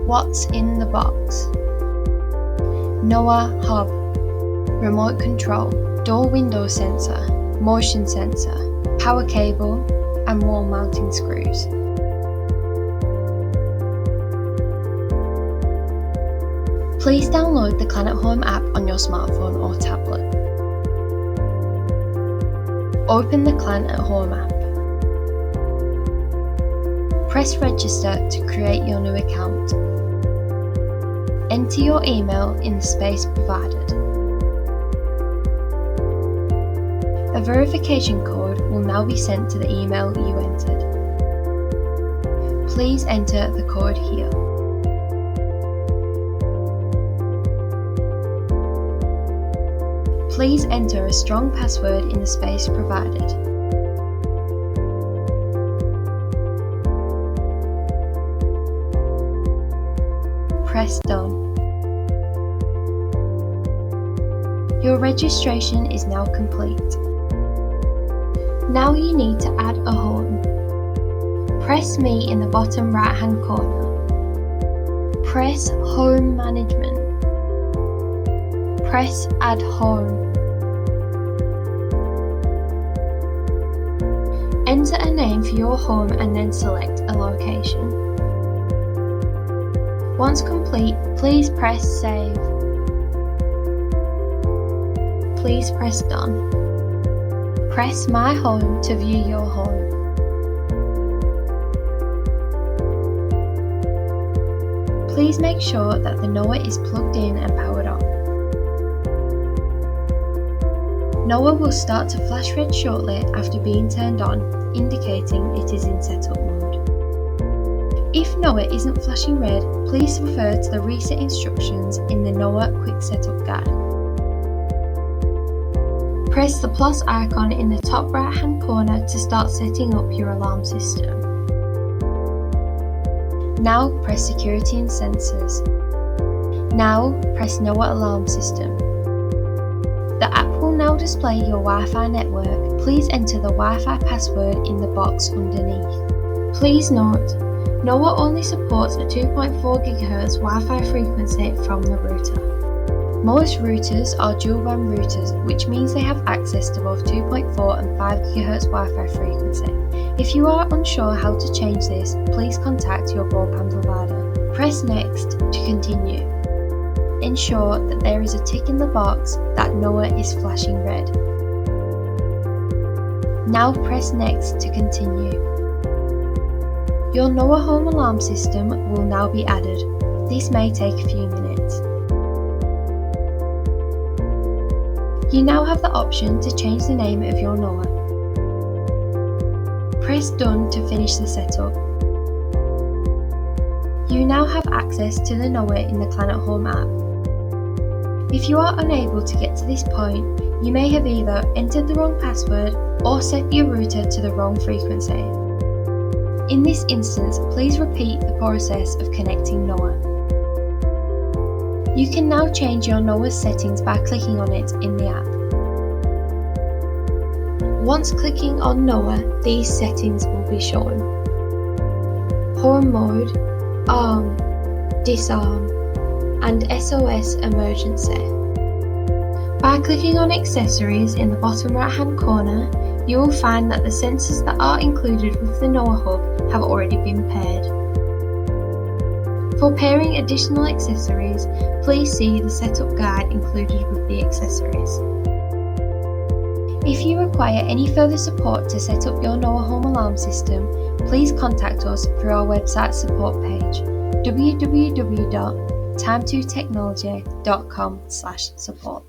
What's in the box? NOAA hub, remote control, door window sensor, motion sensor, power cable, and wall mounting screws. Please download the Planet Home app on your smartphone or tablet. Open the Planet Home app. Press register to create your new account. Enter your email in the space provided. A verification code will now be sent to the email you entered. Please enter the code here. Please enter a strong password in the space provided. Press Done. Your registration is now complete. Now you need to add a home. Press Me in the bottom right hand corner. Press Home Management. Press Add Home. Enter a name for your home and then select a location. Once complete, please press Save. Please press Done. Press My Home to view your home. Please make sure that the NOAA is plugged in and powered on. NOAA will start to flash red shortly after being turned on, indicating it is in setup mode. If NOAA isn't flashing red, please refer to the reset instructions in the NOAA Quick Setup Guide. Press the plus icon in the top right hand corner to start setting up your alarm system. Now press Security and Sensors. Now press NOAA Alarm System. The app will now display your Wi-Fi network. Please enter the Wi-Fi password in the box underneath. Please note, NOAA only supports a 2.4 GHz Wi-Fi frequency from the router. Most routers are dual-band routers, which means they have access to both 2.4 and 5 GHz Wi-Fi frequency. If you are unsure how to change this, please contact your broadband provider. Press Next to continue. Ensure that there is a tick in the box that NOAA is flashing red. Now press Next to continue. Your NOAA home alarm system will now be added. This may take a few minutes. You now have the option to change the name of your NOAA. Press Done to finish the setup. You now have access to the NOAA in the Planet Home app. If you are unable to get to this point, you may have either entered the wrong password or set your router to the wrong frequency. In this instance, please repeat the process of connecting NOAA. You can now change your NOAA's settings by clicking on it in the app. Once clicking on NOAA, these settings will be shown. Home mode, arm, disarm, and SOS emergency. By clicking on accessories in the bottom right hand corner, you will find that the sensors that are included with the NOAA hub have already been paired. For pairing additional accessories, please see the setup guide included with the accessories. If you require any further support to set up your NOAA home alarm system, please contact us through our website support page www.time2technology.com/support.